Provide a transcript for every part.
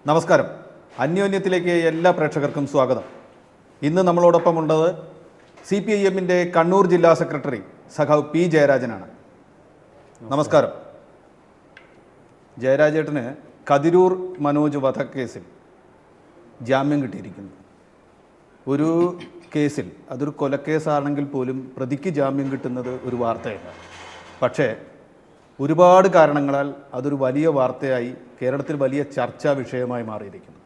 നമസ്കാരം. അന്യോന്യത്തിലേക്ക് എല്ലാ പ്രേക്ഷകർക്കും സ്വാഗതം. ഇന്ന് നമ്മളോടൊപ്പമുള്ളത് CPIMൻ്റെ കണ്ണൂർ ജില്ലാ സെക്രട്ടറി സഖാവ് പി ജയരാജനാണ്. നമസ്കാരം. ജയരാജേട്ടന് കതിരൂർ മനോജ് വധക്കേസിൽ ജാമ്യം കിട്ടിയിരിക്കുന്നു. ഒരു കേസിൽ അതൊരു കൊലക്കേസാണെങ്കിൽ പോലും പ്രതിക്ക് ജാമ്യം കിട്ടുന്നത് ഒരു വാർത്തയല്ല. പക്ഷേ ഒരുപാട് കാരണങ്ങളാൽ അതൊരു വലിയ വാർത്തയായി കേരളത്തിൽ വലിയ ചർച്ചാ വിഷയമായി മാറിയിരിക്കുന്നു.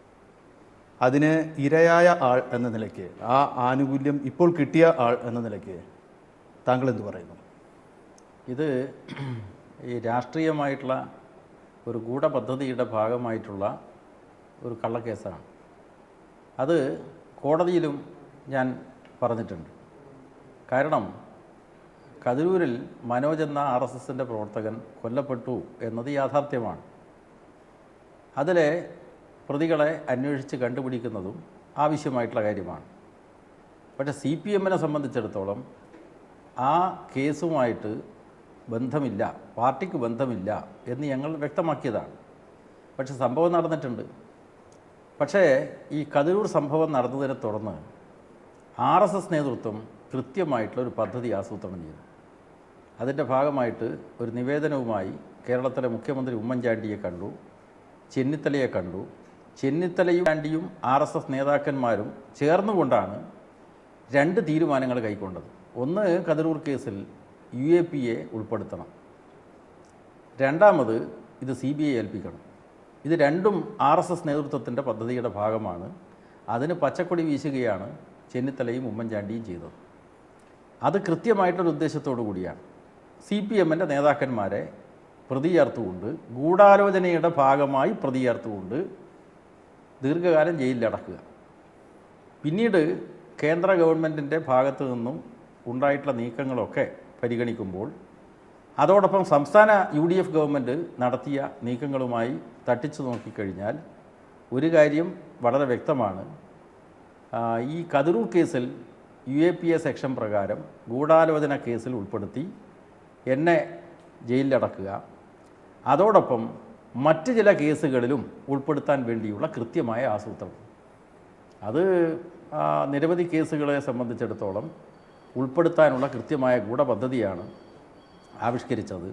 അതിന് ഇരയായ ആൾ എന്ന നിലയ്ക്ക്, ആ ആനുകൂല്യം ഇപ്പോൾ കിട്ടിയ ആൾ എന്ന നിലയ്ക്ക് താങ്കൾ എന്ത് പറയുന്നു? ഇത് ഈ രാഷ്ട്രീയമായിട്ടുള്ള ഒരു ഗൂഢപദ്ധതിയുടെ ഭാഗമായിട്ടുള്ള ഒരു കള്ളക്കേസാണ്. അത് കോടതിയിലും ഞാൻ പറഞ്ഞിട്ടുണ്ട്. കാരണം കതിരൂരിൽ മനോജ് എന്ന RSSൻ്റെ പ്രവർത്തകൻ കൊല്ലപ്പെട്ടു എന്നത് യാഥാർത്ഥ്യമാണ്. അതിലെ പ്രതികളെ അന്വേഷിച്ച് കണ്ടുപിടിക്കുന്നതും ആവശ്യമായിട്ടുള്ള കാര്യമാണ്. പക്ഷേ CPMനെ സംബന്ധിച്ചിടത്തോളം ആ കേസുമായിട്ട് ബന്ധമില്ല, പാർട്ടിക്ക് ബന്ധമില്ല എന്ന് ഞങ്ങൾ വ്യക്തമാക്കിയതാണ്. പക്ഷെ സംഭവം നടന്നിട്ടുണ്ട്. പക്ഷേ ഈ കതിരൂർ സംഭവം നടന്നതിനെ തുടർന്ന് RSS നേതൃത്വം കൃത്യമായിട്ടുള്ളൊരു പദ്ധതി ആസൂത്രണം ചെയ്തു. അതിൻ്റെ ഭാഗമായിട്ട് ഒരു നിവേദനവുമായി കേരളത്തിലെ മുഖ്യമന്ത്രി ഉമ്മൻചാണ്ടിയെ കണ്ടു, ചെന്നിത്തലയെ കണ്ടു. ചെന്നിത്തലയും ചാണ്ടിയും RSS നേതാക്കന്മാരും ചേർന്നുകൊണ്ടാണ് രണ്ട് തീരുമാനങ്ങൾ കൈക്കൊണ്ടത്. ഒന്ന്, കതിരൂർ കേസിൽ UAPയെ ഉൾപ്പെടുത്തണം. രണ്ടാമത്, ഇത് CBI ഏൽപ്പിക്കണം. ഇത് രണ്ടും RSS നേതൃത്വത്തിൻ്റെ പദ്ധതിയുടെ ഭാഗമാണ്. അതിന് പച്ചക്കൊടി വീശുകയാണ് ചെന്നിത്തലയും ഉമ്മൻചാണ്ടിയും ചെയ്തത്. അത് കൃത്യമായിട്ടൊരു ഉദ്ദേശത്തോടു കൂടിയാണ്. CPMൻ്റെ നേതാക്കന്മാരെ പ്രതി ചേർത്തുകൊണ്ട്, ഗൂഢാലോചനയുടെ ഭാഗമായി പ്രതി ചേർത്തുകൊണ്ട് ദീർഘകാലം ജയിലിലടക്കുക. പിന്നീട് കേന്ദ്ര ഗവൺമെൻറ്റിൻ്റെ ഭാഗത്തു നിന്നും ഉണ്ടായിട്ടുള്ള നീക്കങ്ങളൊക്കെ പരിഗണിക്കുമ്പോൾ അതോടൊപ്പം സംസ്ഥാന UDF ഗവൺമെൻറ് നടത്തിയ നീക്കങ്ങളുമായി തട്ടിച്ചു നോക്കിക്കഴിഞ്ഞാൽ ഒരു കാര്യം വളരെ വ്യക്തമാണ്. ഈ കതിരൂർ കേസിൽ UAPA സെക്ഷൻ പ്രകാരം ഗൂഢാലോചന കേസിൽ ഉൾപ്പെടുത്തി എന്നെ ജയിലിലടക്കുക, അതോടൊപ്പം മറ്റ് ചില കേസുകളിലും ഉൾപ്പെടുത്താൻ വേണ്ടിയുള്ള കൃത്യമായ ആസൂത്രണം. അത് നിരവധി കേസുകളെ സംബന്ധിച്ചിടത്തോളം ഉൾപ്പെടുത്താനുള്ള കൃത്യമായ ഗൂഢപദ്ധതിയാണ് ആവിഷ്കരിച്ചത്.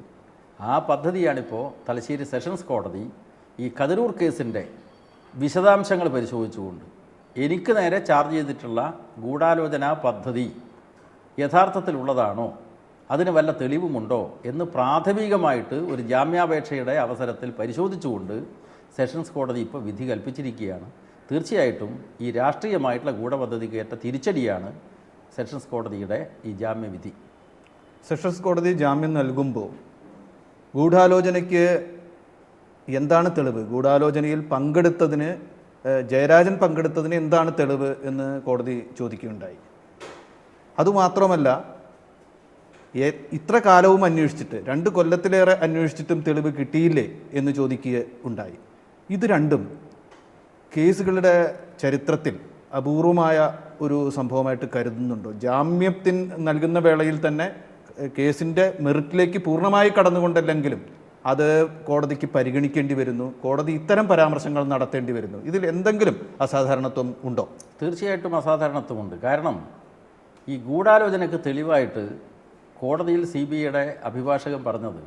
ആ പദ്ധതിയാണിപ്പോൾ തലശ്ശേരി സെഷൻസ് കോടതി ഈ കതിരൂർ കേസിൻ്റെ വിശദാംശങ്ങൾ പരിശോധിച്ചുകൊണ്ട് എനിക്ക് നേരെ ചാർജ് ചെയ്തിട്ടുള്ള ഗൂഢാലോചനാ പദ്ധതി യഥാർത്ഥത്തിലുള്ളതാണോ, അതിന് വല്ല തെളിവുമുണ്ടോ എന്ന് പ്രാഥമികമായിട്ട് ഒരു ജാമ്യാപേക്ഷയുടെ അവസരത്തിൽ പരിശോധിച്ചുകൊണ്ട് സെഷൻസ് കോടതി ഇപ്പോൾ വിധി കൽപ്പിച്ചിരിക്കുകയാണ്. തീർച്ചയായിട്ടും ഈ രാഷ്ട്രീയമായിട്ടുള്ള ഗൂഢപദ്ധതിക്ക് ഏറ്റ തിരിച്ചടിയാണ് സെഷൻസ് കോടതിയുടെ ഈ ജാമ്യവിധി. സെഷൻസ് കോടതി ജാമ്യം നൽകുമ്പോൾ ഗൂഢാലോചനയ്ക്ക് എന്താണ് തെളിവ്? ഗൂഢാലോചനയിൽ പങ്കെടുത്തതിന്, ജയരാജൻ പങ്കെടുത്തതിന് എന്താണ് തെളിവ് എന്ന് കോടതി ചോദിക്കുകയുണ്ടായി. അതുമാത്രമല്ല, ഇത്ര കാലവും അന്വേഷിച്ചിട്ട്, 2 കൊല്ലത്തിലേറെ അന്വേഷിച്ചിട്ടും തെളിവ് കിട്ടിയില്ലേ എന്ന് ചോദിക്കുക ഉണ്ടായി. ഇത് രണ്ടും കേസുകളുടെ ചരിത്രത്തിൽ അപൂർവമായ ഒരു സംഭവമായിട്ട് കരുതുന്നുണ്ടോ? ജാമ്യത്തിന് നൽകുന്ന വേളയിൽ തന്നെ കേസിൻ്റെ മെറിറ്റിലേക്ക് പൂർണ്ണമായി കടന്നുകൊണ്ടല്ലെങ്കിലും അത് കോടതിക്ക് പരിഗണിക്കേണ്ടി വരുന്നു. കോടതി ഇത്തരം പരാമർശങ്ങൾ നടത്തേണ്ടി വരുന്നു. ഇതിൽ എന്തെങ്കിലും അസാധാരണത്വം ഉണ്ടോ? തീർച്ചയായിട്ടും അസാധാരണത്വമുണ്ട്. കാരണം ഈ ഗൂഢാലോചനയ്ക്ക് തെളിവായിട്ട് കോടതിയിൽ CBIയുടെ അഭിഭാഷകൻ പറഞ്ഞത്,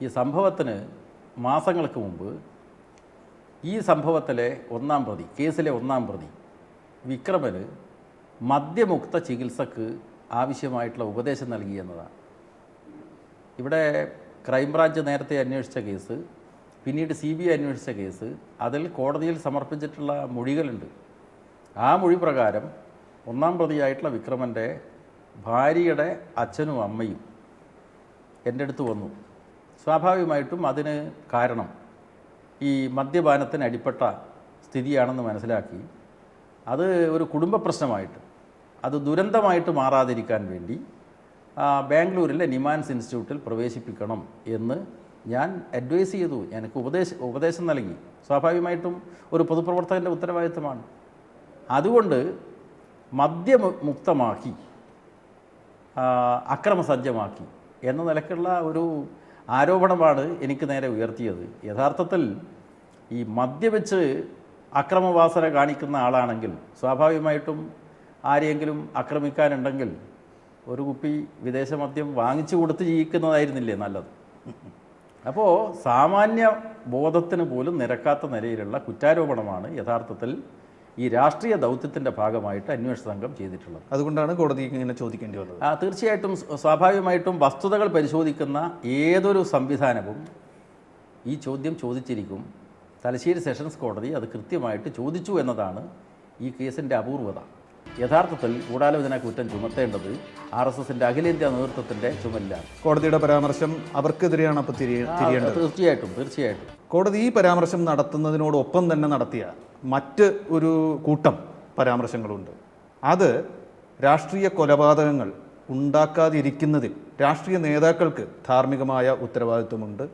ഈ സംഭവത്തിന് മാസങ്ങൾക്ക് മുമ്പ് ഈ സംഭവത്തിലെ ഒന്നാം പ്രതി, കേസിലെ ഒന്നാം പ്രതി വിക്രമന് മദ്യമുക്ത ചികിത്സക്ക് ആവശ്യമായിട്ടുള്ള ഉപദേശം നൽകി എന്നതാണ്. ഇവിടെ ക്രൈംബ്രാഞ്ച് നേരത്തെ അന്വേഷിച്ച കേസ്, പിന്നീട് CBI അന്വേഷിച്ച കേസ്, അതിൽ കോടതിയിൽ സമർപ്പിച്ചിട്ടുള്ള മൊഴികളുണ്ട്. ആ മൊഴി പ്രകാരം ഒന്നാം പ്രതിയായിട്ടുള്ള വിക്രമൻ്റെ ഭാര്യയുടെ അച്ഛനും അമ്മയും എൻ്റെ അടുത്ത് വന്നു. സ്വാഭാവികമായിട്ടും അതിന് കാരണം ഈ മദ്യപാനത്തിന് അടിപ്പെട്ട സ്ഥിതിയാണെന്ന് മനസ്സിലാക്കി അത് ഒരു കുടുംബ പ്രശ്നമായിട്ട്, അത് ദുരന്തമായിട്ട് മാറാതിരിക്കാൻ വേണ്ടി ബാംഗ്ലൂരിലെ നിമാൻസ് ഇൻസ്റ്റിറ്റ്യൂട്ടിൽ പ്രവേശിപ്പിക്കണം എന്ന് ഞാൻ അഡ്വൈസ് ചെയ്തു. എനിക്ക് ഉപദേശം നൽകി. സ്വാഭാവികമായിട്ടും ഒരു പൊതുപ്രവർത്തകൻ്റെ ഉത്തരവാദിത്തമാണ്. അതുകൊണ്ട് മദ്യമുക്തമാക്കി, അക്രമസജ്ജമാക്കി എന്ന നിലക്കുള്ള ഒരു ആരോപണമാണ് എനിക്ക് നേരെ ഉയർത്തിയത്. യഥാർത്ഥത്തിൽ ഈ മദ്യപിച്ച് അക്രമവാസന കാണിക്കുന്ന ആളാണെങ്കിൽ സ്വാഭാവികമായിട്ടും ആരെയെങ്കിലും ആക്രമിക്കാനുണ്ടെങ്കിൽ ഒരു കുപ്പി വിദേശ മദ്യം വാങ്ങിച്ചു കൊടുത്ത് ജീവിക്കുന്നതായിരുന്നില്ലേ നല്ലത്? അപ്പോൾ സാമാന്യ ബോധത്തിന് പോലും നിരക്കാത്ത നിലയിലുള്ള കുറ്റാരോപണമാണ് യഥാർത്ഥത്തിൽ ഈ രാഷ്ട്രീയ ദൗത്യത്തിൻ്റെ ഭാഗമായിട്ട് അന്വേഷണ സംഘം ചെയ്തിട്ടുള്ളത്. അതുകൊണ്ടാണ് കോടതി ഇങ്ങനെ ചോദിക്കേണ്ടി വന്നത്. തീർച്ചയായിട്ടും സ്വാഭാവികമായിട്ടും വസ്തുതകൾ പരിശോധിക്കുന്ന ഏതൊരു സംവിധാനവും ഈ ചോദ്യം ചോദിച്ചിരിക്കും. തലശ്ശേരി സെഷൻസ് കോടതി അത് കൃത്യമായിട്ട് ചോദിച്ചു എന്നതാണ് ഈ കേസിൻ്റെ അപൂർവത. യഥാർത്ഥത്തിൽ ഗൂഢാലോചന കുറ്റം ചുമത്തേണ്ടത് RSSൻ്റെ അഖിലേന്ത്യാ നേതൃത്വത്തിൻ്റെ ചുമലിലാണ്. കോടതിയുടെ പരാമർശം അവർക്കെതിരെയാണ് അപ്പോൾ തിരിയേണ്ടത്. തീർച്ചയായിട്ടും കോടതി ഈ പരാമർശം നടത്തുന്നതിനോടൊപ്പം തന്നെ നടത്തിയ മറ്റ് ഒരു കൂട്ടം പരാമർശങ്ങളുണ്ട്. അത് രാഷ്ട്രീയ കൊലപാതകങ്ങൾ ഉണ്ടാക്കാതിരിക്കുന്നതിൽ രാഷ്ട്രീയ നേതാക്കൾക്ക് ധാർമ്മികമായ ഉത്തരവാദിത്വമുണ്ട്.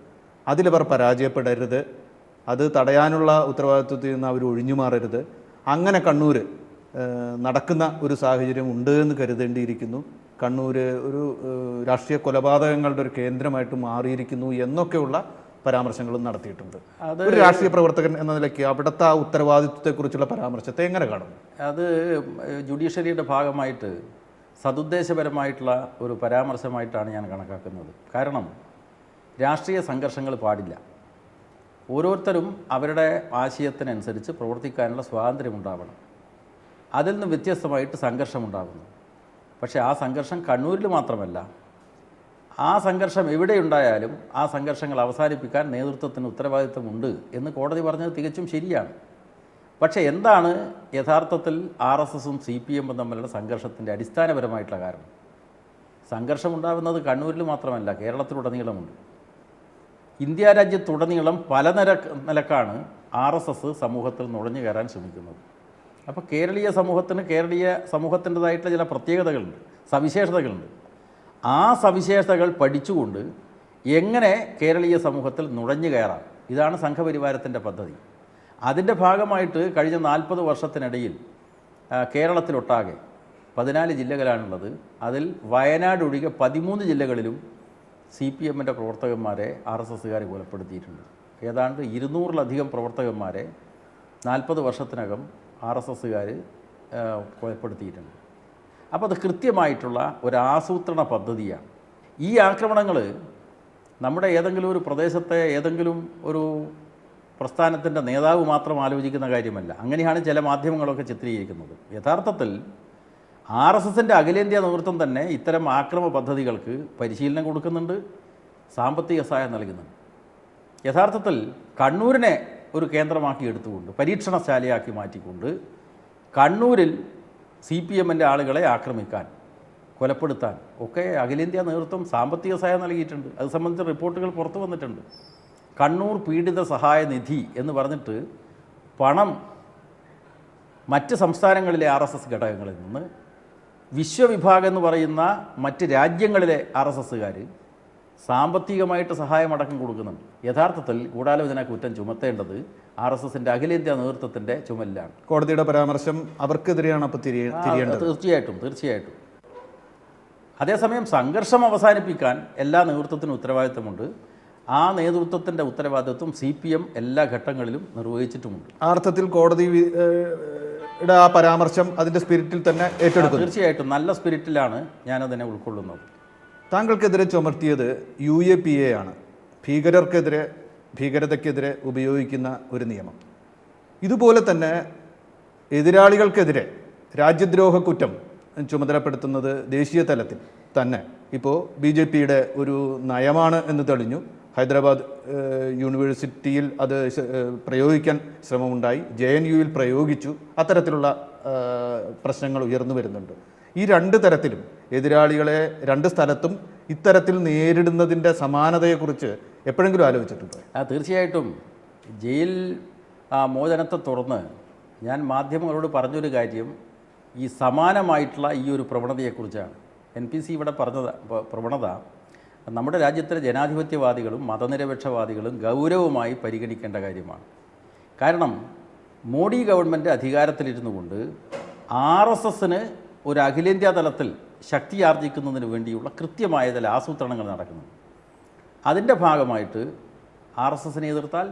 അതിലവർ പരാജയപ്പെടരുത്. അത് തടയാനുള്ള ഉത്തരവാദിത്വത്തിൽ നിന്ന് അവർ ഒഴിഞ്ഞുമാറരുത്. അങ്ങനെ കണ്ണൂർ നടക്കുന്ന ഒരു സാഹചര്യം ഉണ്ട് എന്ന് കരുതേണ്ടിയിരിക്കുന്നു. കണ്ണൂർ ഒരു രാഷ്ട്രീയ കൊലപാതകങ്ങളുടെ ഒരു കേന്ദ്രമായിട്ട് മാറിയിരിക്കുന്നു എന്നൊക്കെയുള്ള പരാമർശങ്ങളും നടത്തിയിട്ടുണ്ട്. ഒരു രാഷ്ട്രീയ പ്രവർത്തകൻ എന്ന നിലയ്ക്ക് അവിടുത്തെ ആ ഉത്തരവാദിത്വത്തെക്കുറിച്ചുള്ള പരാമർശത്തെ എങ്ങനെ കാണും? അത് ജുഡീഷ്യറിയുടെ ഭാഗമായിട്ട് സതുദ്ദേശപരമായിട്ടുള്ള ഒരു പരാമർശമായിട്ടാണ് ഞാൻ കണക്കാക്കുന്നത്. കാരണം രാഷ്ട്രീയ സംഘർഷങ്ങൾ പാടില്ല. ഓരോരുത്തരും അവരുടെ ആശയത്തിനനുസരിച്ച് പ്രവർത്തിക്കാനുള്ള സ്വാതന്ത്ര്യമുണ്ടാവണം. അതിൽ നിന്ന് വ്യത്യസ്തമായിട്ട് സംഘർഷമുണ്ടാകുന്നു. പക്ഷേ ആ സംഘർഷം കണ്ണൂരിൽ മാത്രമല്ല, ആ സംഘർഷം എവിടെയുണ്ടായാലും ആ സംഘർഷങ്ങൾ അവസാനിപ്പിക്കാൻ നേതൃത്വത്തിന് ഉത്തരവാദിത്വമുണ്ട് എന്ന് കോടതി പറഞ്ഞത് തികച്ചും ശരിയാണ്. പക്ഷേ എന്താണ് യഥാർത്ഥത്തിൽ RSSും CPM തമ്മിലുള്ള സംഘർഷത്തിൻ്റെ അടിസ്ഥാനപരമായിട്ടുള്ള കാരണം? സംഘർഷമുണ്ടാകുന്നത് കണ്ണൂരിൽ മാത്രമല്ല, കേരളത്തിലുടനീളമുണ്ട്. ഇന്ത്യ രാജ്യത്തുടനീളം പല നിലക്കാണ് RSS സമൂഹത്തിൽ നുഴഞ്ഞു കയറാൻ ശ്രമിക്കുന്നത്. അപ്പോൾ കേരളീയ സമൂഹത്തിൻ്റെതായിട്ടുള്ള ചില പ്രത്യേകതകളുണ്ട്, സവിശേഷതകളുണ്ട്. ആ സവിശേഷതകൾ പഠിച്ചുകൊണ്ട് എങ്ങനെ കേരളീയ സമൂഹത്തിൽ നുഴഞ്ഞു കയറാം, ഇതാണ് സംഘപരിവാരത്തിൻ്റെ പദ്ധതി. അതിൻ്റെ ഭാഗമായിട്ട് കഴിഞ്ഞ 40 വർഷത്തിനിടയിൽ കേരളത്തിലൊട്ടാകെ 14 ജില്ലകളാണുള്ളത്. അതിൽ വയനാട് ഒഴികെ 13 ജില്ലകളിലും CPMൻ്റെ പ്രവർത്തകന്മാരെ RSSകാർ കൊലപ്പെടുത്തിയിട്ടുണ്ട്. ഏതാണ്ട് 200-ലധികം പ്രവർത്തകന്മാരെ 40 വർഷത്തിനകം RSSകാർ കൊലപ്പെടുത്തിയിട്ടുണ്ട്. അപ്പോൾ അത് കൃത്യമായിട്ടുള്ള ഒരു ആസൂത്രണ പദ്ധതിയാണ്. ഈ ആക്രമണങ്ങൾ നമ്മുടെ ഏതെങ്കിലും ഒരു പ്രദേശത്തെ ഏതെങ്കിലും ഒരു പ്രസ്ഥാനത്തിൻ്റെ നേതാവ് മാത്രം ആലോചിക്കുന്ന കാര്യമല്ല. അങ്ങനെയാണ് ചില മാധ്യമങ്ങളൊക്കെ ചിത്രീകരിക്കുന്നത്. യഥാർത്ഥത്തിൽ RSSൻ്റെ അഖിലേന്ത്യാ നേതൃത്വം തന്നെ ഇത്തരം ആക്രമ പദ്ധതികൾക്ക് പരിശീലനം കൊടുക്കുന്നുണ്ട്, സാമ്പത്തിക സഹായം നൽകുന്നുണ്ട്. യഥാർത്ഥത്തിൽ കണ്ണൂരിനെ ഒരു കേന്ദ്രമാക്കി എടുത്തുകൊണ്ട്, പരീക്ഷണശാലയാക്കി മാറ്റിക്കൊണ്ട് കണ്ണൂരിൽ CPMൻ്റെ ആളുകളെ ആക്രമിക്കാൻ, കൊലപ്പെടുത്താൻ ഒക്കെ അഖിലേന്ത്യാ നേതൃത്വം സാമ്പത്തിക സഹായം നൽകിയിട്ടുണ്ട്. അത് സംബന്ധിച്ച റിപ്പോർട്ടുകൾ പുറത്തു വന്നിട്ടുണ്ട്. കണ്ണൂർ പീഡിത സഹായ നിധി എന്ന് പറഞ്ഞിട്ട് പണം മറ്റ് സംസ്ഥാനങ്ങളിലെ RSS ഘടകങ്ങളിൽ നിന്ന് വിശ്വവിഭാഗം എന്ന് പറയുന്ന മറ്റ് രാജ്യങ്ങളിലെ RSSകാർ സാമ്പത്തികമായിട്ട് സഹായമടക്കം കൊടുക്കുന്നുണ്ട്. യഥാർത്ഥത്തിൽ ഗൂഢാലോചന കുറ്റം ചുമത്തേണ്ടത് RSSൻ്റെ അഖിലേന്ത്യാ നേതൃത്വത്തിൻ്റെ ചുമലിലാണ്. കോടതിയുടെ പരാമർശം അവർക്കെതിരെയാണ് അപ്പോൾ തിരിയേണ്ടത്. തീർച്ചയായിട്ടും. അതേസമയം സംഘർഷം അവസാനിപ്പിക്കാൻ എല്ലാ നേതൃത്വത്തിനും ഉത്തരവാദിത്തമുണ്ട്. ആ നേതൃത്വത്തിൻ്റെ ഉത്തരവാദിത്വം CPM എല്ലാ ഘട്ടങ്ങളിലും നിർവഹിച്ചിട്ടുമുണ്ട്. ആ അർത്ഥത്തിൽ കോടതിയുടെ ആ പരാമർശം അതിൻ്റെ സ്പിരിറ്റിൽ തന്നെ ഏറ്റെടുക്കും. തീർച്ചയായിട്ടും നല്ല സ്പിരിറ്റിലാണ് ഞാനതിനെ ഉൾക്കൊള്ളുന്നത്. താങ്കൾക്കെതിരെ ചുമർത്തിയത് UAPA ആണ്, ഭീകരതയ്ക്കെതിരെ ഉപയോഗിക്കുന്ന ഒരു നിയമം. ഇതുപോലെ തന്നെ എതിരാളികൾക്കെതിരെ രാജ്യദ്രോഹ കുറ്റം ചുമതലപ്പെടുത്തുന്നത് ദേശീയ തലത്തിൽ തന്നെ ഇപ്പോൾ BJPയുടെ ഒരു നയമാണ് എന്ന് തെളിഞ്ഞു. ഹൈദരാബാദ് യൂണിവേഴ്സിറ്റിയിൽ അത് പ്രയോഗിക്കാൻ ശ്രമമുണ്ടായി, JNUവിൽ പ്രയോഗിച്ചു. അത്തരത്തിലുള്ള പ്രശ്നങ്ങൾ ഉയർന്നു വരുന്നുണ്ട്. ഈ രണ്ട് തരത്തിലും എതിരാളികളെ രണ്ട് സ്ഥലത്തും ഇത്തരത്തിൽ നേരിടുന്നതിൻ്റെ സമാനതയെക്കുറിച്ച് എപ്പോഴെങ്കിലും ആലോചിച്ചിട്ടുണ്ടോ? തീർച്ചയായിട്ടും. ജയിൽ മോചനത്തെ തുടർന്ന് ഞാൻ മാധ്യമങ്ങളോട് പറഞ്ഞൊരു കാര്യം ഈ സമാനമായിട്ടുള്ള ഈ ഒരു പ്രവണതയെക്കുറിച്ചാണ്. NPC ഇവിടെ പറഞ്ഞ പ്രവണത നമ്മുടെ രാജ്യത്തിലെ ജനാധിപത്യവാദികളും മതനിരപേക്ഷവാദികളും ഗൗരവമായി പരിഗണിക്കേണ്ട കാര്യമാണ്. കാരണം മോഡി ഗവൺമെൻറ് അധികാരത്തിലിരുന്നു കൊണ്ട് RSSന് ഒരു അഖിലേന്ത്യാ തലത്തിൽ ശക്തിയാർജിക്കുന്നതിന് വേണ്ടിയുള്ള കൃത്യമായ ചില ആസൂത്രണങ്ങൾ നടക്കുന്നു. അതിൻ്റെ ഭാഗമായിട്ട് RSSനെ എതിർത്താൽ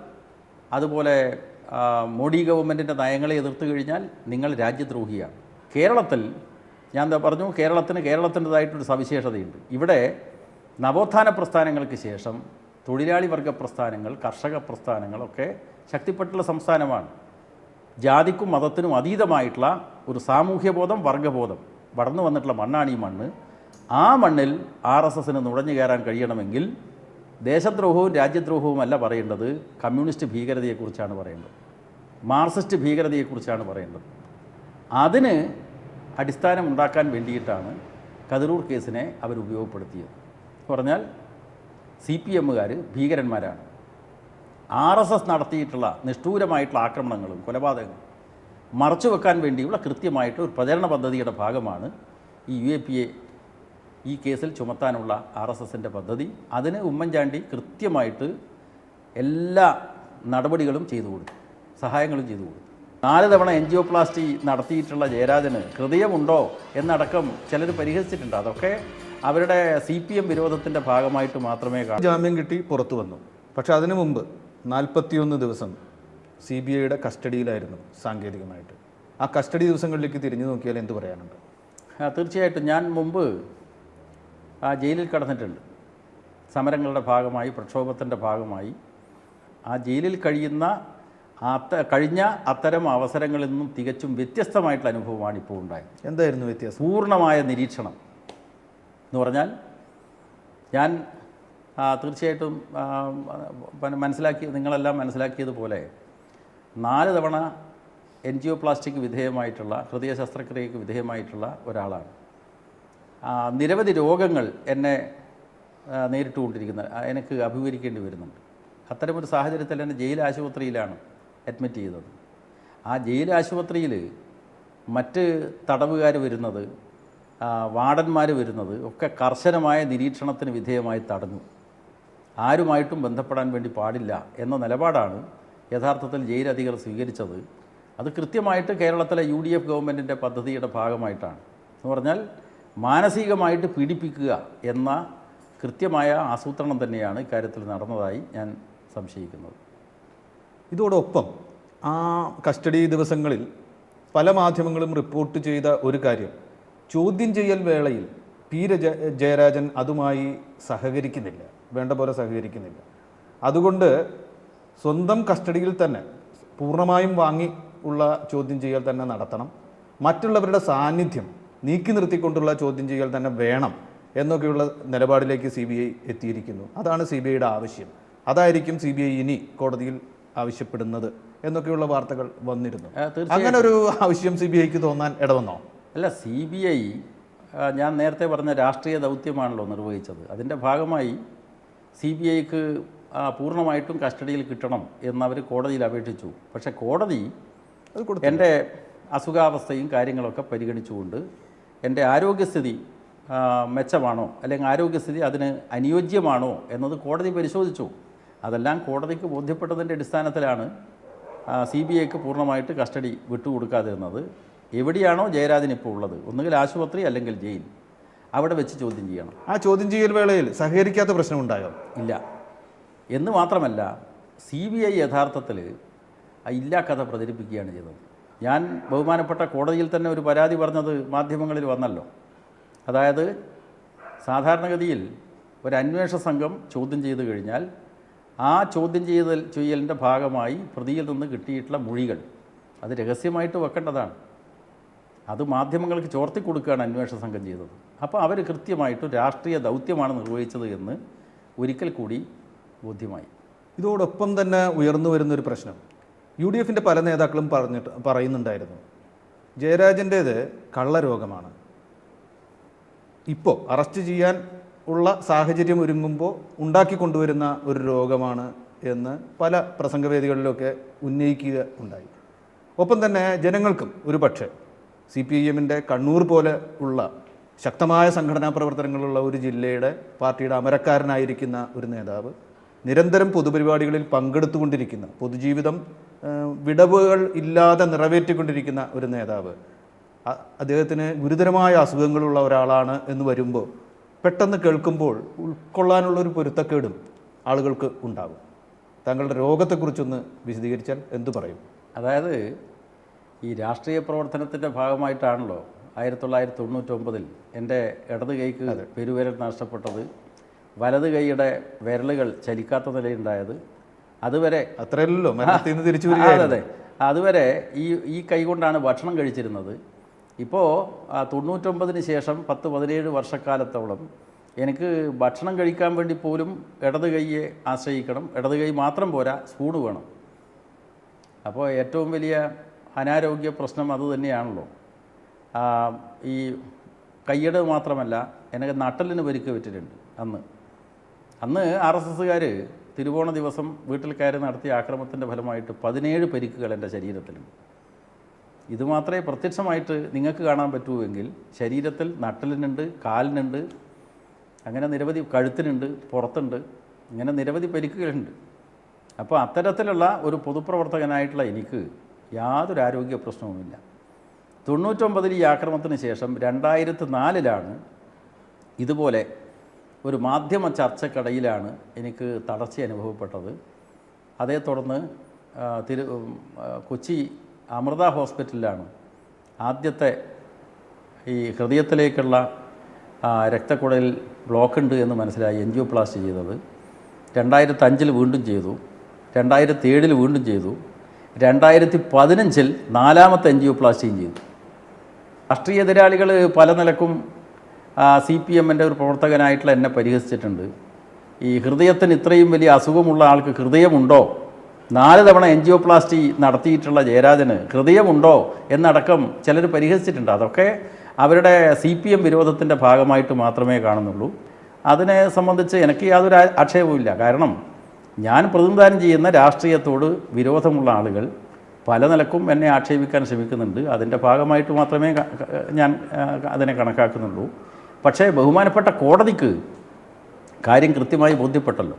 അതുപോലെ മോഡി ഗവൺമെൻറ്റിൻ്റെ നയങ്ങളെ എതിർത്ത് കഴിഞ്ഞാൽ നിങ്ങൾ രാജ്യദ്രോഹിയാണ്. കേരളത്തിൽ ഞാൻ എന്താ പറഞ്ഞു, കേരളത്തിൻ്റെതായിട്ടൊരു സവിശേഷതയുണ്ട്. ഇവിടെ നവോത്ഥാന പ്രസ്ഥാനങ്ങൾക്ക് ശേഷം തൊഴിലാളി വർഗ പ്രസ്ഥാനങ്ങൾ, കർഷക പ്രസ്ഥാനങ്ങളൊക്കെ ശക്തിപ്പെട്ടുള്ള സംസ്ഥാനമാണ്. ജാതിക്കും മതത്തിനും അതീതമായിട്ടുള്ള ഒരു സാമൂഹ്യബോധം, വർഗബോധം വളർന്നു വന്നിട്ടുള്ള മണ്ണാണ് ഈ മണ്ണ്. ആ മണ്ണിൽ RSSന് നുഴഞ്ഞു കയറാൻ കഴിയണമെങ്കിൽ ദേശദ്രോഹവും രാജ്യദ്രോഹവും അല്ല പറയേണ്ടത്, കമ്മ്യൂണിസ്റ്റ് ഭീകരതയെക്കുറിച്ചാണ് പറയേണ്ടത്, മാർക്സിസ്റ്റ് ഭീകരതയെക്കുറിച്ചാണ് പറയേണ്ടത്. അതിന് അടിസ്ഥാനം ഉണ്ടാക്കാൻ വേണ്ടിയിട്ടാണ് കതിരൂർ കേസിനെ അവർ ഉപയോഗപ്പെടുത്തിയത്. പറഞ്ഞാൽ CPMകാർ ഭീകരന്മാരാണ്. RSS നടത്തിയിട്ടുള്ള നിഷ്ഠൂരമായിട്ടുള്ള ആക്രമണങ്ങളും കൊലപാതകങ്ങളും മറച്ചു വെക്കാൻ വേണ്ടിയുള്ള കൃത്യമായിട്ട് ഒരു പ്രചരണ പദ്ധതിയുടെ ഭാഗമാണ് ഈ UAPA ഈ കേസിൽ ചുമത്താനുള്ള RSSൻ്റെ പദ്ധതി. അതിന് ഉമ്മൻചാണ്ടി കൃത്യമായിട്ട് എല്ലാ നടപടികളും ചെയ്തു കൊടുത്തു, സഹായങ്ങളും ചെയ്തു കൊടുത്തു. 4 തവണ എൻജിയോപ്ലാസ്റ്റി നടത്തിയിട്ടുള്ള ജയരാജന് ഹൃദയമുണ്ടോ എന്നടക്കം ചിലർ പരിഹസിച്ചിട്ടുണ്ട്. അതൊക്കെ അവരുടെ CPM വിരോധത്തിൻ്റെ ഭാഗമായിട്ട് മാത്രമേ കാണൂ. ജാമ്യം കിട്ടി പുറത്തു വന്നു. പക്ഷെ അതിനു മുമ്പ് 41 ദിവസം CBIയുടെ കസ്റ്റഡിയിലായിരുന്നു സാങ്കേതികമായിട്ട്. ആ കസ്റ്റഡി ദിവസങ്ങളിലേക്ക് തിരിഞ്ഞു നോക്കിയാൽ എന്ത് പറയാനുണ്ട്? തീർച്ചയായിട്ടും ഞാൻ മുമ്പ് ജയിലിൽ കടന്നിട്ടുണ്ട്. സമരങ്ങളുടെ ഭാഗമായി, പ്രക്ഷോഭത്തിൻ്റെ ഭാഗമായി ആ ജയിലിൽ കഴിഞ്ഞ അത്തരം അവസരങ്ങളിൽ നിന്നും തികച്ചും വ്യത്യസ്തമായിട്ടുള്ള അനുഭവമാണ് ഇപ്പോൾ ഉണ്ടായത്. എന്തായിരുന്നു വ്യത്യാസം? പൂർണ്ണമായ നിരീക്ഷണം എന്ന് പറഞ്ഞാൽ ഞാൻ തീർച്ചയായിട്ടും നിങ്ങളെല്ലാം മനസ്സിലാക്കിയതുപോലെ 4 തവണ എൻജിയോപ്ലാസ്റ്റിക്ക് വിധേയമായിട്ടുള്ള, ഹൃദയ ശസ്ത്രക്രിയയ്ക്ക് വിധേയമായിട്ടുള്ള ഒരാളാണ്. നിരവധി രോഗങ്ങൾ എന്നെ എനിക്ക് അഭിമുഖീകരിക്കേണ്ടി വരുന്നുണ്ട്. അത്തരമൊരു സാഹചര്യത്തിൽ എന്നെ ജയിൽ ആശുപത്രിയിലാണ് അഡ്മിറ്റ് ചെയ്തത്. ആ ജയിൽ ആശുപത്രിയിൽ മറ്റ് തടവുകാർ വരുന്നത്, വാർഡന്മാർ വരുന്നത് ഒക്കെ കർശനമായ നിരീക്ഷണത്തിന് വിധേയമായി തടഞ്ഞു. ആരുമായിട്ടും ബന്ധപ്പെടാൻ വേണ്ടി പാടില്ല എന്ന നിലപാടാണ് യഥാർത്ഥത്തിൽ ജയിലധികൃതർ സ്വീകരിച്ചത്. അത് കൃത്യമായിട്ട് കേരളത്തിലെ UDF ഗവൺമെൻറ്റിൻ്റെ പദ്ധതിയുടെ ഭാഗമായിട്ടാണ്. എന്ന് പറഞ്ഞാൽ മാനസികമായിട്ട് പീഡിപ്പിക്കുക എന്ന കൃത്യമായ ആസൂത്രണം തന്നെയാണ് ഇക്കാര്യത്തിൽ നടന്നതായി ഞാൻ സംശയിക്കുന്നത്. ഇതോടൊപ്പം ആ കസ്റ്റഡി ദിവസങ്ങളിൽ പല മാധ്യമങ്ങളും റിപ്പോർട്ട് ചെയ്ത ഒരു കാര്യം, ചോദ്യം ചെയ്യൽ വേളയിൽ ജയരാജൻ അതുമായി സഹകരിക്കുന്നില്ല, വേണ്ട പോലെ സഹകരിക്കുന്നില്ല. അതുകൊണ്ട് സ്വന്തം കസ്റ്റഡിയിൽ തന്നെ പൂർണ്ണമായും വാങ്ങി ഉള്ള ചോദ്യം ചെയ്യൽ തന്നെ നടത്തണം, മറ്റുള്ളവരുടെ സാന്നിധ്യം നീക്കി നിർത്തിക്കൊണ്ടുള്ള ചോദ്യം ചെയ്യൽ തന്നെ വേണം എന്നൊക്കെയുള്ള നിലപാടിലേക്ക് CBI എത്തിയിരിക്കുന്നു. അതാണ് CBIയുടെ ആവശ്യം. അതായിരിക്കും CBI ഇനി കോടതിയിൽ ആവശ്യപ്പെടുന്നത് എന്നൊക്കെയുള്ള വാർത്തകൾ വന്നിരുന്നു. അങ്ങനെ ഒരു ആവശ്യം CBIക്ക് തോന്നാൻ ഇടവന്നോ? അല്ല, CBI ഞാൻ നേരത്തെ പറഞ്ഞ രാഷ്ട്രീയ ദൗത്യമാണല്ലോ നിർവഹിച്ചത്. അതിൻ്റെ ഭാഗമായി CBIക്ക് പൂർണ്ണമായിട്ടും കസ്റ്റഡിയിൽ കിട്ടണം എന്നവർ കോടതിയിൽ അപേക്ഷിച്ചു. പക്ഷേ കോടതി എൻ്റെ അസുഖാവസ്ഥയും കാര്യങ്ങളൊക്കെ പരിഗണിച്ചുകൊണ്ട് എൻ്റെ ആരോഗ്യസ്ഥിതി മെച്ചമാണോ അല്ലെങ്കിൽ ആരോഗ്യസ്ഥിതി അതിന് അനുയോജ്യമാണോ എന്നത് കോടതി പരിശോധിച്ചു. അതെല്ലാം കോടതിക്ക് ബോധ്യപ്പെട്ടതിൻ്റെ അടിസ്ഥാനത്തിലാണ് CBIക്ക് പൂർണ്ണമായിട്ട് കസ്റ്റഡി വിട്ടുകൊടുക്കാതിരുന്നത്. എവിടെയാണോ ജയരാജൻ ഇപ്പോൾ ഉള്ളത്, ഒന്നുകിൽ ആശുപത്രി അല്ലെങ്കിൽ ജയിൽ, അവിടെ വെച്ച് ചോദ്യം ചെയ്യണം. ആ ചോദ്യം ചെയ്യൽ വേളയിൽ സഹകരിക്കാത്ത പ്രശ്നമുണ്ടായോ? ഇല്ല. എന്ന് മാത്രമല്ല, CBI യഥാർത്ഥത്തിൽ ഇല്ലാ കഥ പ്രചരിപ്പിക്കുകയാണ് ചെയ്തത്. ഞാൻ ബഹുമാനപ്പെട്ട കോടതിയിൽ തന്നെ ഒരു പരാതി പറഞ്ഞത് മാധ്യമങ്ങളിൽ വന്നല്ലോ. അതായത് സാധാരണഗതിയിൽ ഒരു അന്വേഷണ സംഘം ചോദ്യം ചെയ്തു കഴിഞ്ഞാൽ ആ ചോദ്യം ചെയ്യലിൻ്റെ ഭാഗമായി പ്രതിയിൽ നിന്ന് കിട്ടിയിട്ടുള്ള മൊഴികൾ അത് രഹസ്യമായിട്ട് വെക്കേണ്ടതാണ്. അത് മാധ്യമങ്ങൾക്ക് ചോർത്തി കൊടുക്കുകയാണ് അന്വേഷണ സംഘം ചെയ്തത്. അപ്പോൾ അവർ കൃത്യമായിട്ട് രാഷ്ട്രീയ ദൗത്യമാണ് നിർവഹിച്ചത് എന്ന് ഒരിക്കൽ കൂടി ബോധ്യമായി. ഇതോടൊപ്പം തന്നെ ഉയർന്നു വരുന്നൊരു പ്രശ്നം, UDFൻ്റെ പല നേതാക്കളും പറയുന്നുണ്ടായിരുന്നു, ജയരാജൻ്റേത് കള്ളരോഗമാണ്. ഇപ്പോൾ അറസ്റ്റ് ചെയ്യാൻ ഉള്ള സാഹചര്യം ഒരുങ്ങുമ്പോൾ ഉണ്ടാക്കിക്കൊണ്ടുവരുന്ന ഒരു രോഗമാണ് എന്ന് പല പ്രസംഗവേദികളിലൊക്കെ ഉന്നയിക്കുക ഉണ്ടായി. ഒപ്പം തന്നെ ജനങ്ങൾക്കും ഒരു പക്ഷേ CPIMൻ്റെ കണ്ണൂർ പോലെ ഉള്ള ശക്തമായ സംഘടനാ പ്രവർത്തനങ്ങളുള്ള ഒരു ജില്ലയുടെ പാർട്ടിയുടെ അമരക്കാരനായിരിക്കുന്ന ഒരു നേതാവ്, നിരന്തരം പൊതുപരിപാടികളിൽ പങ്കെടുത്തുകൊണ്ടിരിക്കുന്ന, പൊതുജീവിതം വിടവുകൾ ഇല്ലാതെ നിറവേറ്റിക്കൊണ്ടിരിക്കുന്ന ഒരു നേതാവ്, അദ്ദേഹത്തിന് ഗുരുതരമായ അസുഖങ്ങളുള്ള ഒരാളാണ് എന്ന് വരുമ്പോൾ പെട്ടെന്ന് കേൾക്കുമ്പോൾ ഉൾക്കൊള്ളാനുള്ളൊരു പൊരുത്തക്കേടും ആളുകൾക്ക് ഉണ്ടാകും. താങ്കളുടെ രോഗത്തെക്കുറിച്ചൊന്ന് വിശദീകരിച്ചാൽ എന്തു പറയും? അതായത് ഈ രാഷ്ട്രീയ പ്രവർത്തനത്തിൻ്റെ ഭാഗമായിട്ടാണല്ലോ 1999 എൻ്റെ ഇടത് കൈക്ക് പെരുവിരൽ നഷ്ടപ്പെട്ടത്, വലത് കൈയുടെ വിരലുകൾ ചലിക്കാത്ത നിലയുണ്ടായത്. അതുവരെ അത്രയല്ലോ തിരിച്ചു. അതെ, അതുവരെ ഈ കൈ കൊണ്ടാണ് ഭക്ഷണം കഴിച്ചിരുന്നത്. ഇപ്പോൾ 99 ശേഷം 10-17 വർഷക്കാലത്തോളം എനിക്ക് ഭക്ഷണം കഴിക്കാൻ വേണ്ടി പോലും ഇടത് കൈയെ ആശ്രയിക്കണം. ഇടത് കൈ മാത്രം പോരാ, സ്പൂണ് വേണം. അപ്പോൾ ഏറ്റവും വലിയ അനാരോഗ്യ പ്രശ്നം അത് തന്നെയാണല്ലോ. ഈ കൈയുടെ മാത്രമല്ല, എനിക്ക് നട്ടലിന് പരിക്ക് പറ്റിയിട്ടുണ്ട്. അന്ന് RSSകാർ തിരുവോണ ദിവസം വീട്ടിൽ കയറി നടത്തിയ ആക്രമണത്തിൻ്റെ ഫലമായിട്ട് 17 പരിക്കുകൾ എൻ്റെ ശരീരത്തിലുണ്ട്. ഇതുമാത്രമേ പ്രത്യക്ഷമായിട്ട് നിങ്ങൾക്ക് കാണാൻ പറ്റുമെങ്കിൽ ശരീരത്തിൽ നട്ടലിനുണ്ട്, കാലിനുണ്ട്, അങ്ങനെ നിരവധി, കഴുത്തിനുണ്ട്, പുറത്തുണ്ട്, ഇങ്ങനെ നിരവധി പരിക്കുകളുണ്ട്. അപ്പോൾ അത്തരത്തിലുള്ള ഒരു പൊതുപ്രവർത്തകനായിട്ടുള്ള എനിക്ക് യാതൊരു ആരോഗ്യ പ്രശ്നവുമില്ല. 99 ഈ ആക്രമണത്തിന് ശേഷം 2004 ഇതുപോലെ ഒരു മാധ്യമ ചർച്ചക്കടയിലാണ് എനിക്ക് തളർച്ച അനുഭവപ്പെട്ടത്. അതേ തുടർന്ന് കൊച്ചി അമൃത ഹോസ്പിറ്റലിലാണ് ആദ്യത്തെ ഈ ഹൃദയത്തിലേക്കുള്ള രക്തക്കുഴലിൽ ബ്ലോക്ക് ഉണ്ട് എന്ന് മനസ്സിലായി എൻജിയോപ്ലാസ്റ്റി ചെയ്തത്. 2005 വീണ്ടും ചെയ്തു, 2007 വീണ്ടും ചെയ്തു, 2015 4ാമത്തെ എൻജിയോപ്ലാസ്റ്റിയും ചെയ്തു. രാഷ്ട്രീയ എതിരാളികൾ പല നിലക്കും CPMൻ്റെ ഒരു പ്രവർത്തകനായിട്ടുള്ള എന്നെ പരിഹസിച്ചിട്ടുണ്ട്. ഈ ഹൃദയത്തിന് ഇത്രയും വലിയ അസുഖമുള്ള ആൾക്ക് ഹൃദയമുണ്ടോ, 4 തവണ എൻജിയോപ്ലാസ്റ്റി നടത്തിയിട്ടുള്ള ജയരാജന് ഹൃദയമുണ്ടോ എന്നടക്കം ചിലർ പരിഹസിച്ചിട്ടുണ്ട്. അതൊക്കെ അവരുടെ CPM വിരോധത്തിൻ്റെ ഭാഗമായിട്ട് മാത്രമേ കാണുന്നുള്ളൂ. അതിനെ സംബന്ധിച്ച് എനിക്ക് യാതൊരു ആക്ഷേപവുമില്ല. കാരണം ഞാൻ പ്രതിനിധാനം ചെയ്യുന്ന രാഷ്ട്രീയത്തോട് വിരോധമുള്ള ആളുകൾ പല നിലക്കും എന്നെ ആക്ഷേപിക്കാൻ ശ്രമിക്കുന്നുണ്ട്. അതിൻ്റെ ഭാഗമായിട്ട് മാത്രമേ ഞാൻ അതിനെ കണക്കാക്കുന്നുള്ളൂ. പക്ഷേ ബഹുമാനപ്പെട്ട കോടതിക്ക് കാര്യം കൃത്യമായി ബോധ്യപ്പെട്ടല്ലോ.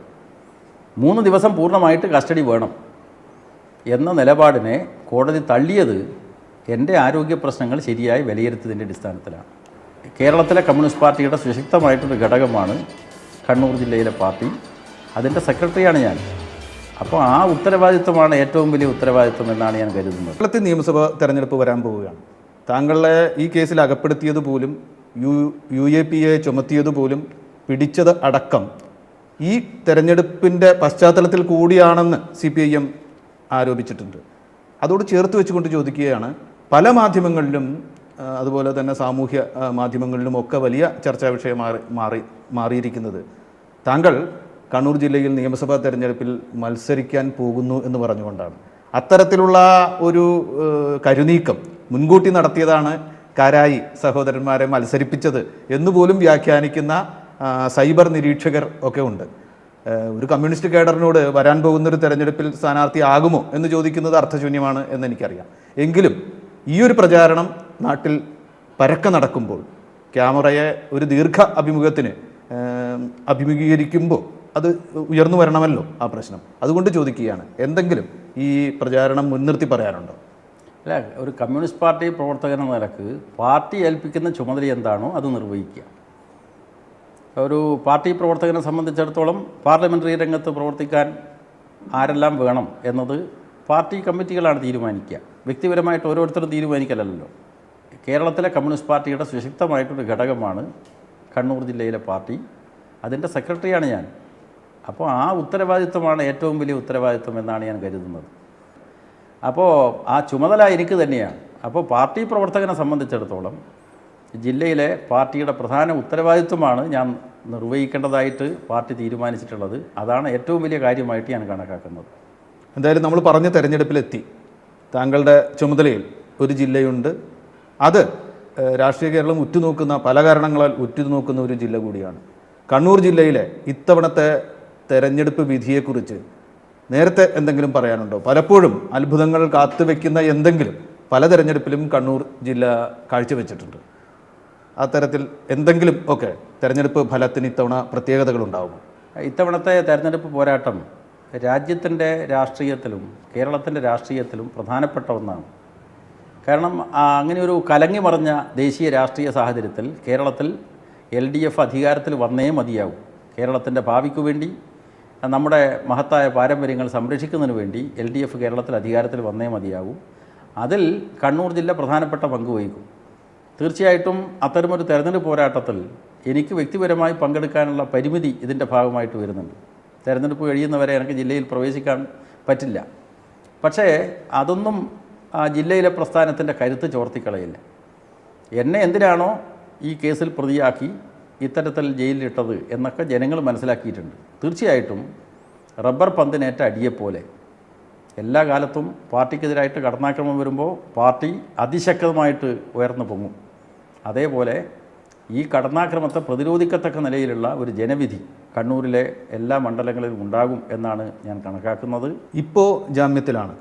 3 ദിവസം പൂർണ്ണമായിട്ട് കസ്റ്റഡി വേണം എന്ന നിലപാടിനെ കോടതി തള്ളിയത് എൻ്റെ ആരോഗ്യ പ്രശ്നങ്ങൾ ശരിയായി വിലയിരുത്തിയതിൻ്റെ അടിസ്ഥാനത്തിലാണ്. കേരളത്തിലെ കമ്മ്യൂണിസ്റ്റ് പാർട്ടിയുടെ സുശക്തമായിട്ടൊരു ഘടകമാണ് കണ്ണൂർ ജില്ലയിലെ പാർട്ടി. അതിൻ്റെ സെക്രട്ടറിയാണ് ഞാൻ. അപ്പോൾ ആ ഉത്തരവാദിത്വമാണ് ഏറ്റവും വലിയ ഉത്തരവാദിത്വം എന്നാണ് ഞാൻ കരുതുന്നത്. കേരളത്തിൽ നിയമസഭാ തെരഞ്ഞെടുപ്പ് വരാൻ പോവുകയാണ്. താങ്കളെ ഈ കേസിൽ അകപ്പെടുത്തിയത് പോലും UAPA ചുമത്തിയത് പോലും പിടിച്ചത് അടക്കം ഈ തെരഞ്ഞെടുപ്പിൻ്റെ പശ്ചാത്തലത്തിൽ കൂടിയാണെന്ന് CPIM ആരോപിച്ചിട്ടുണ്ട്. അതോട് ചേർത്ത് വെച്ചുകൊണ്ട് ചോദിക്കുകയാണ്, പല മാധ്യമങ്ങളിലും അതുപോലെ തന്നെ സാമൂഹ്യ മാധ്യമങ്ങളിലുമൊക്കെ വലിയ ചർച്ചാ വിഷയമായി മാറിയിരിക്കുന്നത് താങ്കൾ കണ്ണൂർ ജില്ലയിൽ നിയമസഭാ തെരഞ്ഞെടുപ്പിൽ മത്സരിക്കാൻ പോകുന്നു എന്ന് പറഞ്ഞുകൊണ്ടാണ്. അത്തരത്തിലുള്ള ഒരു കരുനീക്കം മുൻകൂട്ടി നടത്തിയതാണ് കാരായി സഹോദരന്മാരെ മത്സരിപ്പിച്ചത് എന്നുപോലും വ്യാഖ്യാനിക്കുന്ന സൈബർ നിരീക്ഷകർ ഒക്കെ ഉണ്ട്. ഒരു കമ്മ്യൂണിസ്റ്റ് കേഡറിനോട് വരാൻ പോകുന്നൊരു തെരഞ്ഞെടുപ്പിൽ സ്ഥാനാർത്ഥിയാകുമോ എന്ന് ചോദിക്കുന്നത് അർത്ഥശൂന്യമാണ് എന്നെനിക്കറിയാം. എങ്കിലും ഈ ഒരു പ്രചാരണം നാട്ടിൽ പരക്കെ നടക്കുമ്പോൾ ക്യാമറയെ ഒരു ദീർഘ അഭിമുഖത്തിന് അഭിമുഖീകരിക്കുമ്പോൾ അത് ഉയർന്നു വരണമല്ലോ ആ പ്രശ്നം. അതുകൊണ്ട് ചോദിക്കുകയാണ്, എന്തെങ്കിലും ഈ പ്രചാരണം മുൻനിർത്തി പറയാനുണ്ടോ? അല്ല, ഒരു കമ്മ്യൂണിസ്റ്റ് പാർട്ടി പ്രവർത്തകൻ എന്ന നിലക്ക് പാർട്ടി ഏൽപ്പിക്കുന്ന ചുമതല എന്താണോ അത് നിർവഹിക്കുക. ഒരു പാർട്ടി പ്രവർത്തകനെ സംബന്ധിച്ചിടത്തോളം പാർലമെൻ്ററി രംഗത്ത് പ്രവർത്തിക്കാൻ ആരെല്ലാം വേണം എന്നത് പാർട്ടി കമ്മിറ്റികളാണ് തീരുമാനിക്കുക. വ്യക്തിപരമായിട്ട് ഓരോരുത്തരും തീരുമാനിക്കലല്ലോ. കേരളത്തിലെ കമ്മ്യൂണിസ്റ്റ് പാർട്ടിയുടെ സുശക്തമായിട്ടൊരു ഘടകമാണ് കണ്ണൂർ ജില്ലയിലെ പാർട്ടി. അതിൻ്റെ സെക്രട്ടറിയാണ് ഞാൻ. അപ്പോൾ ആ ഉത്തരവാദിത്വമാണ് ഏറ്റവും വലിയ ഉത്തരവാദിത്വം എന്നാണ് ഞാൻ കരുതുന്നത്. അപ്പോൾ ആ ചുമതല എനിക്ക് തന്നെയാണ്. അപ്പോൾ പാർട്ടി പ്രവർത്തകനെ സംബന്ധിച്ചിടത്തോളം ജില്ലയിലെ പാർട്ടിയുടെ പ്രധാന ഉത്തരവാദിത്വമാണ് ഞാൻ നിർവഹിക്കേണ്ടതായിട്ട് പാർട്ടി തീരുമാനിച്ചിട്ടുള്ളത്. അതാണ് ഏറ്റവും വലിയ കാര്യമായിട്ട് ഞാൻ കണക്കാക്കുന്നത്. എന്തായാലും നമ്മൾ പറഞ്ഞ തെരഞ്ഞെടുപ്പിലെത്തി. താങ്കളുടെ ചുമതലയിൽ ഒരു ജില്ലയുണ്ട്. അത് രാഷ്ട്രീയ കേരളം ഉറ്റുനോക്കുന്ന, പല കാരണങ്ങളാൽ ഉറ്റുനോക്കുന്ന ഒരു ജില്ല കൂടിയാണ്. കണ്ണൂർ ജില്ലയിലെ ഇത്തവണത്തെ തെരഞ്ഞെടുപ്പ് വിധിയെക്കുറിച്ച് നേരത്തെ എന്തെങ്കിലും പറയാനുണ്ടോ? പലപ്പോഴും അത്ഭുതങ്ങൾ കാത്തുവെക്കുന്ന എന്തെങ്കിലും പല തെരഞ്ഞെടുപ്പിലും കണ്ണൂർ ജില്ല കാഴ്ചവെച്ചിട്ടുണ്ട്. ആ തരത്തിൽ എന്തെങ്കിലും ഒക്കെ തെരഞ്ഞെടുപ്പ് ഫലത്തിന് ഇത്തവണ പ്രത്യേകതകളുണ്ടാകുമോ? ഇത്തവണത്തെ തെരഞ്ഞെടുപ്പ് പോരാട്ടം രാജ്യത്തിൻ്റെ രാഷ്ട്രീയത്തിലും കേരളത്തിൻ്റെ രാഷ്ട്രീയത്തിലും പ്രധാനപ്പെട്ട ഒന്നാണ്. കാരണം അങ്ങനെ ഒരു കലങ്ങി മറിഞ്ഞ ദേശീയ രാഷ്ട്രീയ സാഹചര്യത്തിൽ കേരളത്തിൽ LDF അധികാരത്തിൽ വന്നേ മതിയാവും. കേരളത്തിൻ്റെ ഭാവിക്കു വേണ്ടി നമ്മുടെ മഹത്തായ പാരമ്പര്യങ്ങൾ സംരക്ഷിക്കുന്നതിന് വേണ്ടി LDF കേരളത്തിൽ അധികാരത്തിൽ വന്നേ മതിയാകും. അതിൽ കണ്ണൂർ ജില്ല പ്രധാനപ്പെട്ട പങ്ക് വഹിക്കും. തീർച്ചയായിട്ടും അത്തരമൊരു തെരഞ്ഞെടുപ്പ് പോരാട്ടത്തിൽ എനിക്ക് വ്യക്തിപരമായി പങ്കെടുക്കാനുള്ള പരിമിതി ഇതിൻ്റെ ഭാഗമായിട്ട് വരുന്നുണ്ട്. തെരഞ്ഞെടുപ്പ് കഴിയുന്നവരെ എനിക്ക് ജില്ലയിൽ പ്രവേശിക്കാൻ പറ്റില്ല. പക്ഷേ അതൊന്നും ആ ജില്ലയിലെ പ്രസ്ഥാനത്തിൻ്റെ കരുത്ത് ചോർത്തിക്കളയില്ല. എന്നെ എന്തിനാണോ ഈ കേസിൽ പ്രതിയാക്കി ഇത്തരത്തിൽ ജയിലിലിട്ടത് എന്നൊക്കെ ജനങ്ങൾ മനസ്സിലാക്കിയിട്ടുണ്ട്. തീർച്ചയായിട്ടും റബ്ബർ പന്തിനേറ്റ അടിയെപ്പോലെ എല്ലാ കാലത്തും പാർട്ടിക്കെതിരായിട്ട് കടന്നാക്രമണം വരുമ്പോൾ പാർട്ടി അതിശക്തമായിട്ട് ഉയർന്നു പൊങ്ങും. അതേപോലെ ഈ കടന്നാക്രമണത്തെ പ്രതിരോധിക്കത്തക്ക നിലയിലുള്ള ഒരു ജനവിധി കണ്ണൂരിലെ എല്ലാ മണ്ഡലങ്ങളിലും ഉണ്ടാകും എന്നാണ് ഞാൻ കണക്കാക്കുന്നത്. ഇപ്പോൾ ജാമ്യത്തിലാണ്.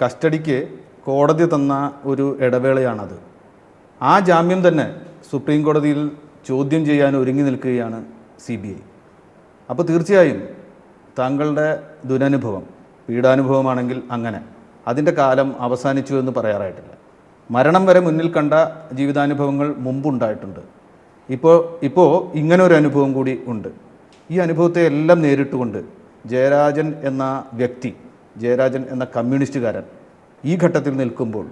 കസ്റ്റഡിക്ക് കോടതി തന്ന ഒരു ഇടവേളയാണത്. ആ ജാമ്യം തന്നെ സുപ്രീം കോടതിയിൽ ചോദ്യം ചെയ്യാൻ ഒരുങ്ങി നിൽക്കുകയാണ് CBI. അപ്പോൾ തീർച്ചയായും താങ്കളുടെ ദുരനുഭവം, പീഡാനുഭവമാണെങ്കിൽ അങ്ങനെ അതിൻ്റെ കാലം അവസാനിച്ചു എന്ന് പറയാറായിട്ടില്ല. മരണം വരെ മുന്നിൽ കണ്ട ജീവിതാനുഭവങ്ങൾ മുമ്പുണ്ടായിട്ടുണ്ട്. ഇപ്പോൾ ഇങ്ങനെ ഒരു അനുഭവം കൂടി ഉണ്ട്. ഈ അനുഭവത്തെ എല്ലാം നേരിട്ടുകൊണ്ട് ജയരാജൻ എന്ന വ്യക്തി, ജയരാജൻ എന്ന കമ്മ്യൂണിസ്റ്റുകാരൻ ഈ ഘട്ടത്തിൽ നിൽക്കുമ്പോൾ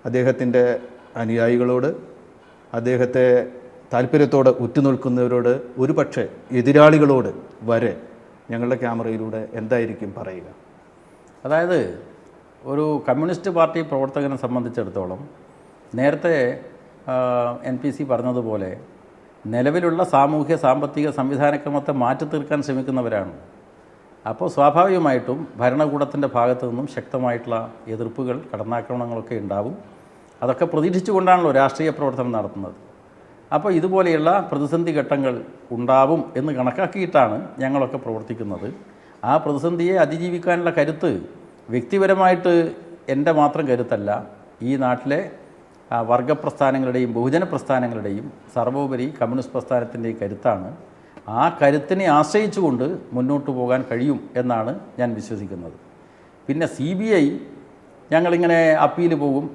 അദ്ദേഹത്തിൻ്റെ അനുയായികളോട്, അദ്ദേഹത്തെ താല്പര്യത്തോടെ ഉറ്റുനിൽക്കുന്നവരോട്, ഒരു പക്ഷേ എതിരാളികളോട് വരെ ഞങ്ങളുടെ ക്യാമറയിലൂടെ എന്തായിരിക്കും പറയുക? അതായത് ഒരു കമ്മ്യൂണിസ്റ്റ് പാർട്ടി പ്രവർത്തകനെ സംബന്ധിച്ചിടത്തോളം നേരത്തെ NPC പറഞ്ഞതുപോലെ നിലവിലുള്ള സാമൂഹ്യ സാമ്പത്തിക സംവിധാനക്രമത്തെ മാറ്റി തീർക്കാൻ ശ്രമിക്കുന്നവരാണ്. അപ്പോൾ സ്വാഭാവികമായിട്ടും ഭരണകൂടത്തിൻ്റെ ഭാഗത്തു നിന്നും ശക്തമായിട്ടുള്ള എതിർപ്പുകൾ, കടന്നാക്രമണങ്ങളൊക്കെ ഉണ്ടാവും. അതൊക്കെ പ്രതീക്ഷിച്ചുകൊണ്ടാണല്ലോ രാഷ്ട്രീയ പ്രവർത്തനം നടത്തുന്നത്. അപ്പോൾ ഇതുപോലെയുള്ള പ്രതിസന്ധി ഘട്ടങ്ങൾ ഉണ്ടാവും എന്ന് കണക്കാക്കിയിട്ടാണ് ഞങ്ങളൊക്കെ പ്രവർത്തിക്കുന്നത്. ആ പ്രതിസന്ധിയെ അതിജീവിക്കാനുള്ള കരുത്ത് വ്യക്തിപരമായിട്ട് എൻ്റെ മാത്രം കരുത്തല്ല, ഈ നാട്ടിലെ വർഗപ്രസ്ഥാനങ്ങളുടെയും ബഹുജന പ്രസ്ഥാനങ്ങളുടെയും സർവോപരി കമ്മ്യൂണിസ്റ്റ് പ്രസ്ഥാനത്തിൻ്റെയും കരുത്താണ്. ആ കരുത്തിനെ ആശ്രയിച്ചുകൊണ്ട് മുന്നോട്ട് പോകാൻ കഴിയും എന്നാണ് ഞാൻ വിശ്വസിക്കുന്നത്. പിന്നെ CBI ഞങ്ങളിങ്ങനെ അപ്പീൽ പോകും,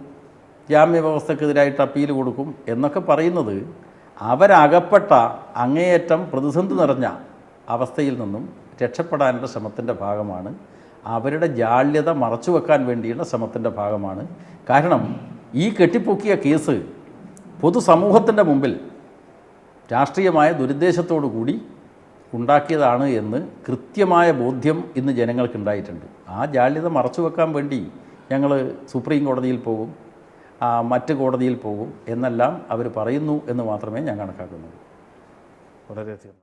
ജാമ്യ വ്യവസ്ഥക്കെതിരായിട്ട് അപ്പീൽ കൊടുക്കും എന്നൊക്കെ പറയുന്നത് അവരകപ്പെട്ട അങ്ങേയറ്റം പ്രതിസന്ധി നിറഞ്ഞ അവസ്ഥയിൽ നിന്നും രക്ഷപ്പെടാനുള്ള ശ്രമത്തിൻ്റെ ഭാഗമാണ്. അവരുടെ ജാള്യത മറച്ചു വെക്കാൻ വേണ്ടിയുള്ള ശ്രമത്തിൻ്റെ ഭാഗമാണ്. കാരണം ഈ കെട്ടിപ്പൊക്കിയ കേസ് പൊതുസമൂഹത്തിൻ്റെ മുമ്പിൽ രാഷ്ട്രീയമായ ദുരുദ്ദേശത്തോടു കൂടി ഉണ്ടാക്കിയതാണ് എന്ന് കൃത്യമായ ബോധ്യം ഇന്ന് ജനങ്ങൾക്കുണ്ടായിട്ടുണ്ട്. ആ ജാള്യത മറച്ചു വെക്കാൻ വേണ്ടി ഞങ്ങൾ സുപ്രീം കോടതിയിൽ പോകും, മറ്റ് കോടതിയിൽ പോകും എന്നെല്ലാം അവർ പറയുന്നു എന്ന് മാത്രമേ ഞാൻ കണക്കാക്കുന്നുള്ളൂ. വളരെയധികം